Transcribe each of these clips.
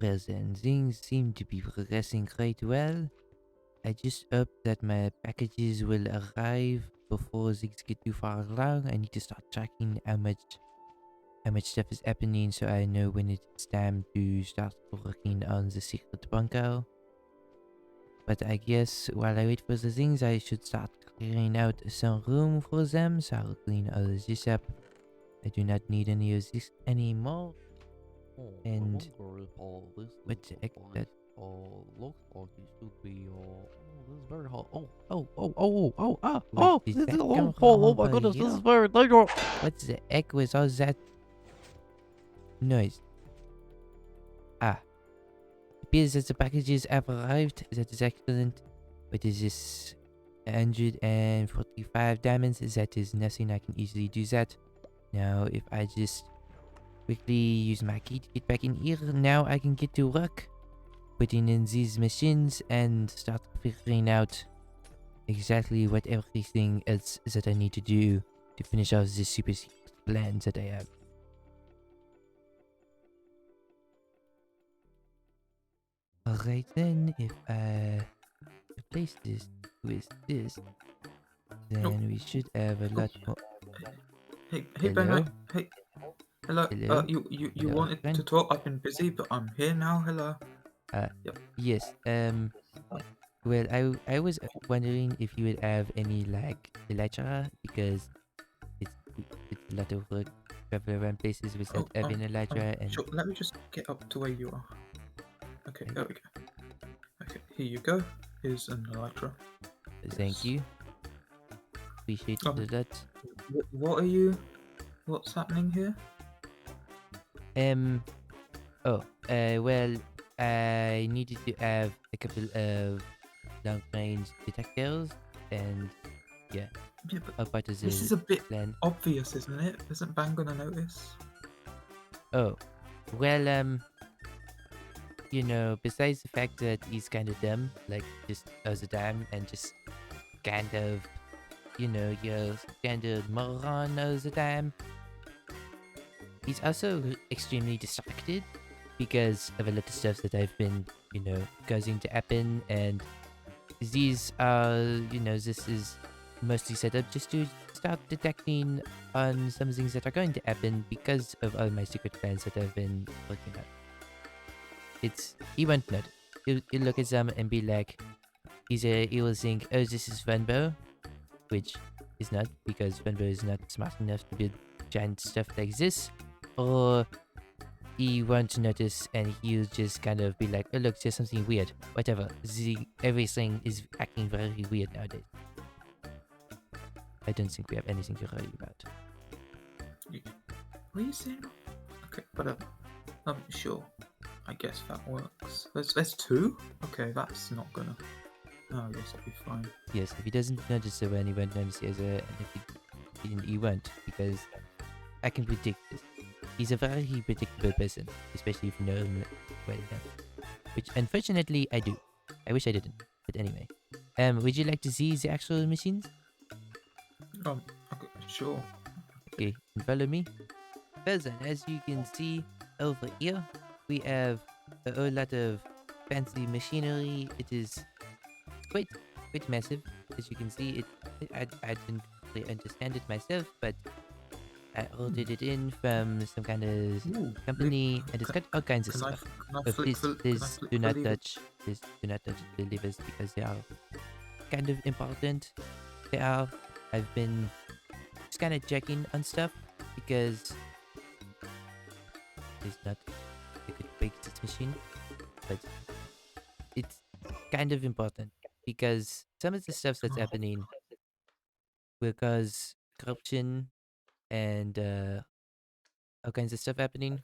Well then, things seem to be progressing quite well. I just hope that my packages will arrive before things get too far along. I need to start tracking how much stuff is happening so I know when it's time to start working on the secret bunker. But I guess while I wait for the things, I should start clearing out some room for them. So I'll clean all of this up. I do not need any of this anymore. I And wonder if this what is the the heck place. that? Looks like it should be, this is very hot. Wait, This is is, that come from oh my over goodness, this is here? very dangerous. What the heck was all that noise? Ah, appears that the packages have arrived. That is excellent. What is this? 145 diamonds. That is nothing. I can easily do that. Now, if I just quickly use my key to get back in here, now I can get to work. Putting in these machines and start figuring out exactly what everything else that I need to do to finish off this super secret plan that I have. Alright then, if I replace this with this, Oh, then we should have a oh, lot more. hey, Hello? Bangman. Hey, hello. Hello? You Hello, old wanted to friend? talk? I've been busy, but I'm here now. Hello. Uh, Yep. yes, well, I was wondering if you would have any, like, elytra, because it's, it's a lot of work travel around places Oh, without having elytra, and sure. Let me just get up to where you are. Okay, okay, there we go. Okay, here you go. Here's an Electra. thank Yes. you. Appreciate Um, it a lot. what are you? What's happening here? Um, oh, well, I needed to have a couple of long range detectors, and yeah, Yeah, but all part of this the is a bit plan. obvious, isn't it? Isn't Bang gonna notice? Oh, well, besides the fact that he's kind of dumb, like just all the time, and just kind of, you're kind of moron all the time, he's also extremely distracted because of a lot of stuff that I've been, causing to happen. And these are, this is mostly set up just to start detecting on some things that are going to happen because of all my secret plans that I've been working on. He won't notice. He'll look at them and be like, he will think, oh, this is Funbo, which is not, because Funbo is not smart enough to build giant stuff like this. Or he won't notice and he'll just kind of be like, oh, look, there's something weird. Whatever. Everything is acting very weird nowadays. I don't think we have anything to worry about. What are you saying? Okay, whatever. Sure. I guess that works. There's two? Okay, that's not gonna. Oh, I guess that'll be fine. Yes, if he doesn't notice it when he won't notice it, and if he won't, because I can predict this. He's a very predictable person, especially if you know him well enough. Which, unfortunately, I do. I wish I didn't. But anyway. Would you like to see the actual machines? Okay, sure. Okay, and follow me. Well then, as you can see over here, we have a whole lot of fancy machinery. It is quite massive. As you can see, I didn't really understand it myself, but I ordered it in from some kind of Ooh, company, and it's got all kinds of can I stuff. can I But flick please, the can I please flick do the not lever? touch. Please do not touch the levers because they are kind of important. They are. I've been just kind of checking on stuff because it's not a good break this machine, but it's kind of important because some of the stuff that's Oh, happening will cause corruption and all kinds of stuff happening.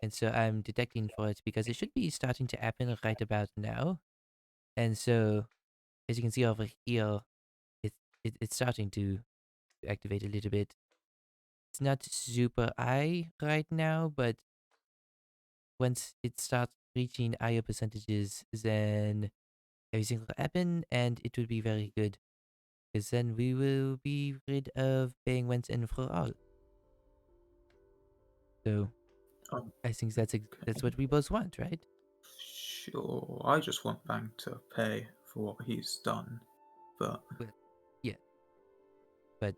And so I'm detecting for it because it should be starting to happen right about now. And so, as you can see over here, it's starting to activate a little bit. It's not super high right now, but once it starts reaching higher percentages, then everything will happen and it will be very good. Because then we will be rid of paying once and for all. So um, I think that's okay. what we both want, right? Sure, I just want Bang to pay for what he's done, but Well, yeah, but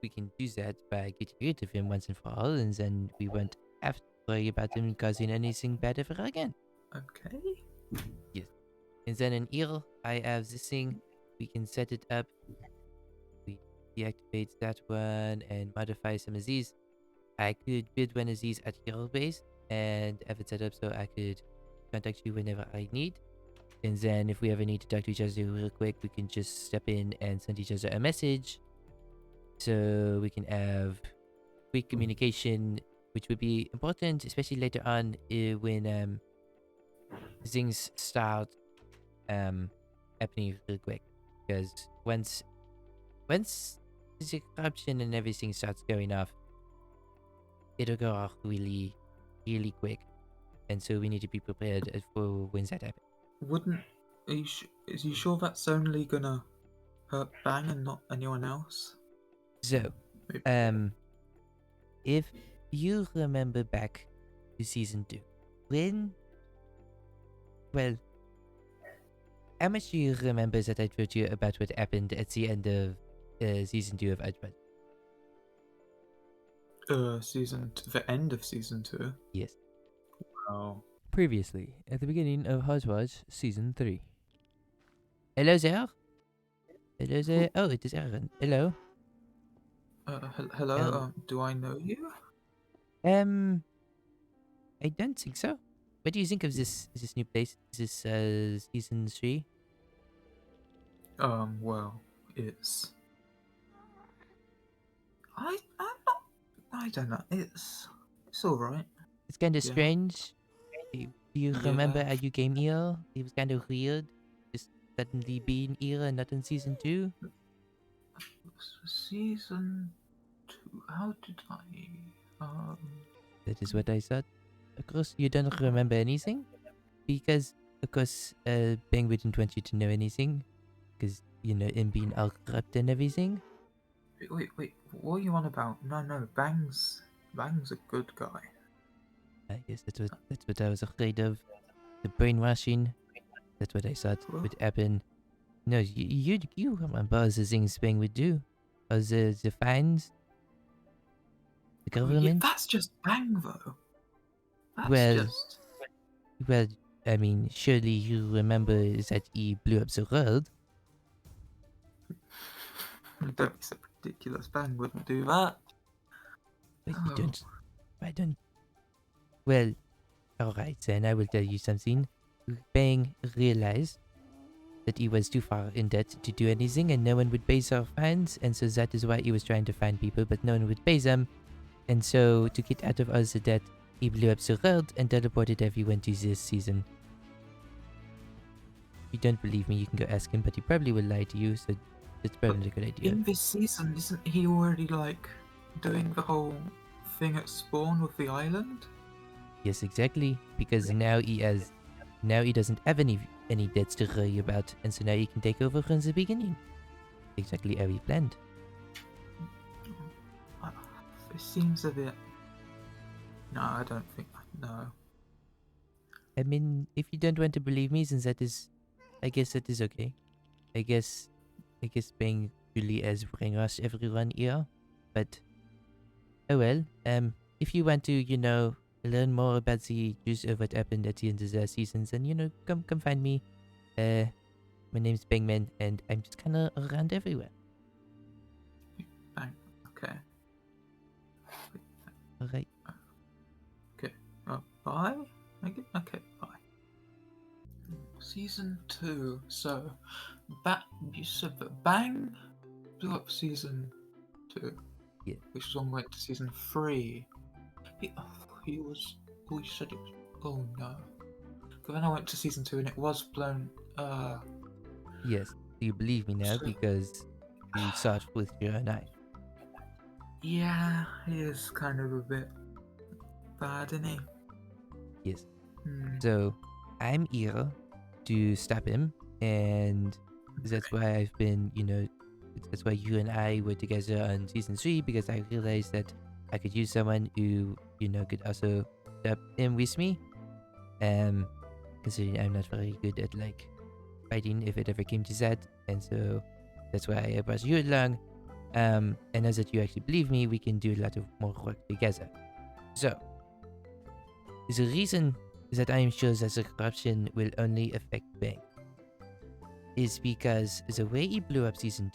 we can do that by getting rid of him once and for all, and then we won't have to worry about him causing anything bad ever again. okay. Yes. And then in here, I have this thing. We can set it up. We deactivate that one and modify some of these. I could build one of these at your base and have it set up so I could contact you whenever I need. And then if we ever need to talk to each other real quick, we can just step in and send each other a message. So we can have quick communication, which would be important, especially later on when things start happening real quick. Because once the corruption and everything starts going off, it'll go off really, really quick. And so we need to be prepared for when that happens. Wouldn't is you sure that's only gonna hurt Bang and not anyone else? So, Maybe- if you remember back to season 2, well, how much do you remember that I told you about what happened at the end of season 2 of Artlist? the end of season 2. Yes. Oh, Previously, at the beginning of Housewives Season 3. Hello there. Hello there. Oh, it is Aaron. Hello. hello. Do I know you? I don't think so. What do you think of this new place? This season 3? Well, it's. I'm not. I don't know. It's all right. It's kind of Yeah. strange. Do you remember Yeah. how you came here? It was kind of weird. Just suddenly being here and not in season 2. Season 2. How did I? That is what I thought. Of course, you don't remember anything. Because, of course, Bang didn't want you to know anything. Because, you know, him being all corrupt and everything. Wait. What are you on about? No. Bang's a good guy. I guess that's what I was afraid of. The brainwashing. That's what I thought Well- would happen. No, you remember all the things Bang would do. All the fines. The Yeah, government. that's just Bang though. That's Well- just. Well, I mean, surely you remember that he blew up the world. Don't be so ridiculous. Bang wouldn't do that. But Oh. you don't. I don't. Well, alright then, I will tell you something. Bang realized that he was too far in debt to do anything and no one would pay their fines, and so that is why he was trying to fine people, but no one would pay them. And so, to get out of all the debt, he blew up the world and teleported everyone to this season. If you don't believe me, you can go ask him, but he probably will lie to you, so it's probably a good idea. In this season, isn't he already doing the whole thing at spawn with the island? Yes, exactly. Because now he doesn't have any debts to worry about, and so now he can take over from the beginning. Exactly how he planned. It seems a bit. No, I don't think. No. I mean, if you don't want to believe me, then I guess that is okay. I guess being really has brainwashed everyone here, but oh well. If you want to, learn more about the juice of what happened at the end of the seasons, then come find me. My name's Bangman, and I'm just kind of around everywhere. Bang. Okay. All right. Bye. Okay. Bye. Season 2. So, you said that Bang blew up season 2. Yeah. Which was on went to season 3. He was. Oh, you said it was. Oh no. But then I went to season 2 and it was blown. Yes. You believe me now So- because you saw it with your own eye. Yeah, he is kind of a bit bad, isn't he? Yes. Hmm. So I'm here to stop him, and that's why I've been, that's why you and I were together on season 3, because I realized that I could use someone who, could also stop him with me. considering I'm not very good at like fighting if it ever came to that, and so that's why I brought you along. And now that you actually believe me, we can do a lot of more work together. So, the reason that I am sure that the corruption will only affect Bang is because the way he blew up season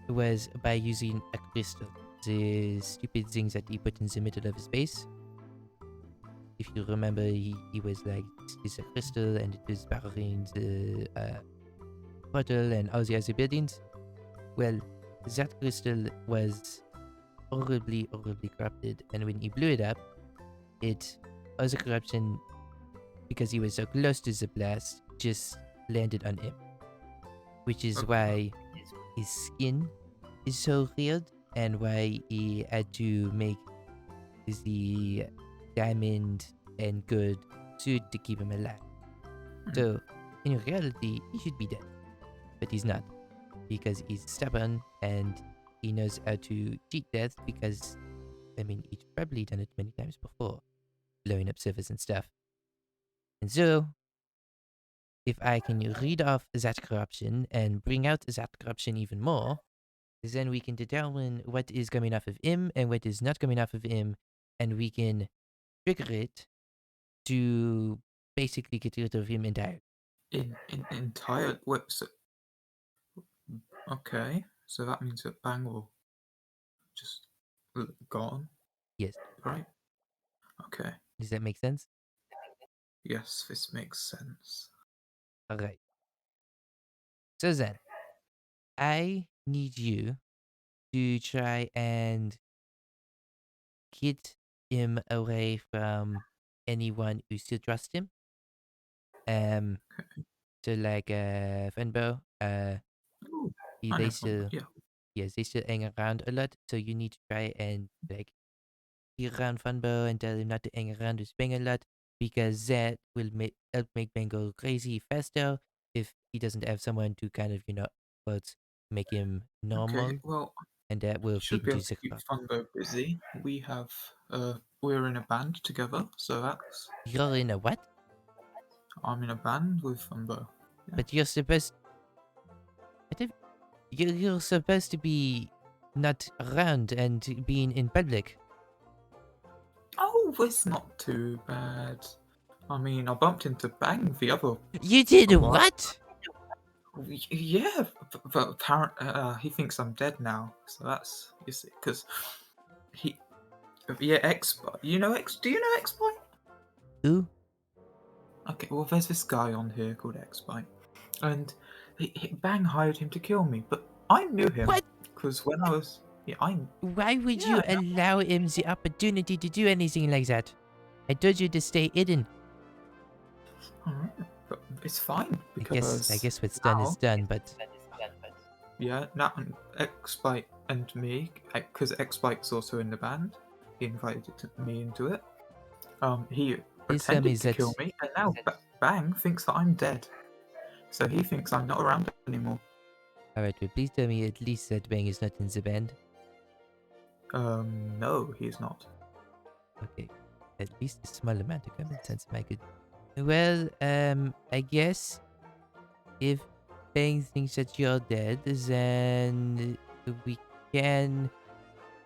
2 was by using a crystal, the stupid things that he put in the middle of his base. If you remember, he was like, this is a crystal and it was powering the portal and all the other buildings. Well, that crystal was horribly corrupted, and when he blew it up, all the corruption, because he was so close to the blast, just landed on him. Which is why his skin is so weird, and why he had to make the diamond and good suit to keep him alive. So, in reality, he should be dead. But he's not. Because he's stubborn and he knows how to cheat death because, I mean, he's probably done it many times before. Blowing up servers and stuff. And so, if I can read off that corruption and bring out that corruption even more, then we can determine what is coming off of him and what is not coming off of him, and we can trigger it to basically get rid of him entirely. Entire. Wait, so, okay, so that means that Bang will just gone, Yes. right? Okay. Does that make sense? Yes, this makes sense. Alright. So then, I need you to try and get him away from anyone who still trusts him. So like Funbo, Ooh, I they know still, yeah. yes, they still hang around a lot. So you need to try and like be around Funbo and tell him not to hang around with Bang a lot, because that will help make Bang go crazy faster if he doesn't have someone to kind of, quote, make him normal, Okay, well, and that will should feed be into able to keep Zekra. Funbo busy. We have, we're in a band together, so that's. You're in a what? I'm in a band with Funbo. Yeah. But you're supposed. I don't- you're supposed to be not around and being in public. Oh, it's not too bad. I mean, I bumped into Bang the other. You did What? what? Yeah, but apparently he thinks I'm dead now. So that's, you see, because he, yeah, Exploit. You know X? Do you know Exploit? Who? Okay, well, there's this guy on here called Exploit, and Bang hired him to kill me, but I knew him. What? Because when I was, Why would Yeah, you I know. allow him the opportunity to do anything like that? I told you to stay hidden. Alright, but it's fine because I guess what's done is now- done, but Yeah, now Exploit and me, because Exploit's also in the band. He invited me into it. He Please tell me pretended to that- kill me, and now Bang thinks that I'm dead. So he thinks I'm not around anymore. alright, but please tell me at least that Bang is not in the band. No, he's not. Okay. At least a small amount of common sense, my good. Well, I guess if Bang thinks that you're dead, then we can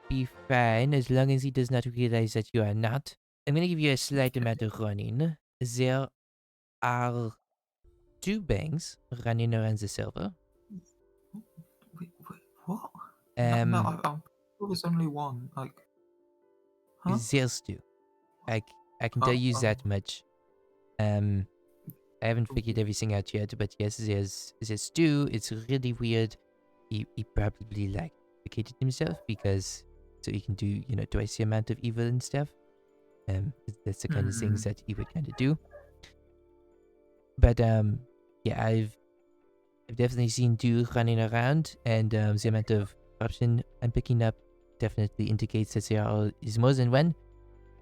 be fine as long as he does not realize that you are not. I'm gonna give you a slight amount of running. There are 2 Bangs running around the server. Wait, what? No, Um, there was only one. Like, huh? There's 2. I can tell you Oh. that much. I haven't figured everything out yet, but yes, there's 2. It's really weird. He probably like educated himself because so he can do twice the amount of evil and stuff. That's the kind of things that he would kind of do. But yeah, I've definitely seen 2 running around, and the amount of corruption I'm picking up definitely indicates that there is more than one.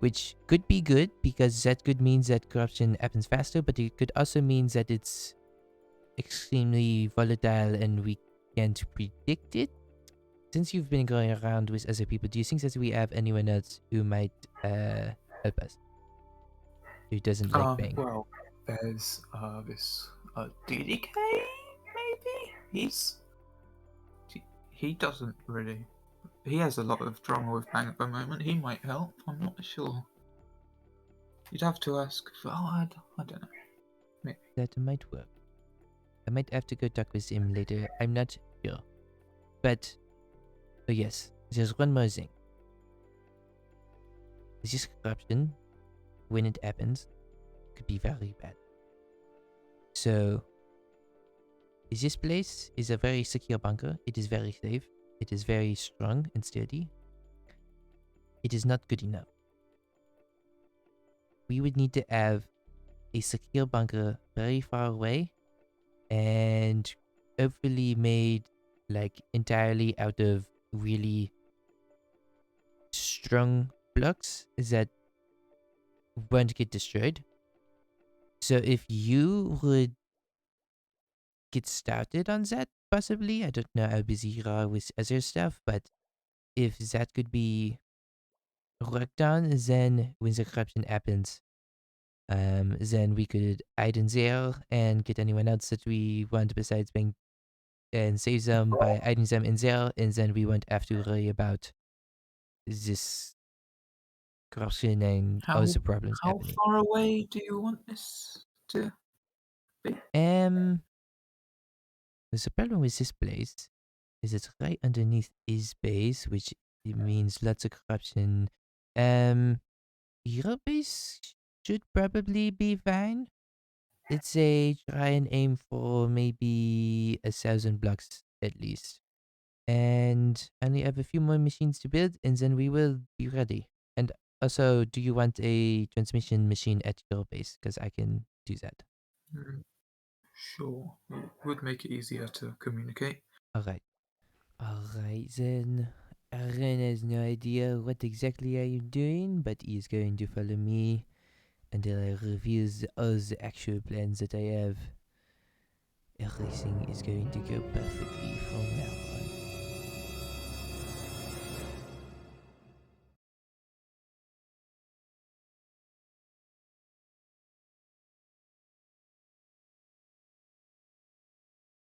Which could be good, because that could mean that corruption happens faster, but it could also mean that it's extremely volatile and we can't predict it. Since you've been going around with other people, do you think that we have anyone else who might help us? Who doesn't like Bang? Well, there's this DDK maybe. He doesn't really. He has a lot of drama with Bang at the moment. He might help. I'm not sure. You'd have to ask. I don't know. Maybe. That might work. I might have to go talk with him later. I'm not sure. But, oh yes, there's one more thing. This corruption, when it happens, could be very bad. So, this place is a very secure bunker. It is very safe. It is very strong and sturdy. It is not good enough. We would need to have a secure bunker very far away and hopefully made like entirely out of really strong blocks that won't get destroyed. So if you would get started on that, possibly, I don't know how busy you are with other stuff, but if that could be worked on, then when the corruption happens, then we could hide in there and get anyone else that we want besides Bang and save them by hiding them in there, and then we won't have to worry about this corruption and all the problems How happening. far away do you want this to be? The problem with this place is it's right underneath his base, which it means lots of corruption. Your base should probably be fine. Let's say try and aim for maybe 1,000 blocks at least. And only have a few more machines to build, and then we will be ready. And also, do you want a transmission machine at your base? Because I can do that. Mm, Sure, it would make it easier to communicate. Alright. Alright then. Aaron has no idea what exactly I am doing, but he is going to follow me until I reveal all the actual plans that I have. Everything is going to go perfectly from now on.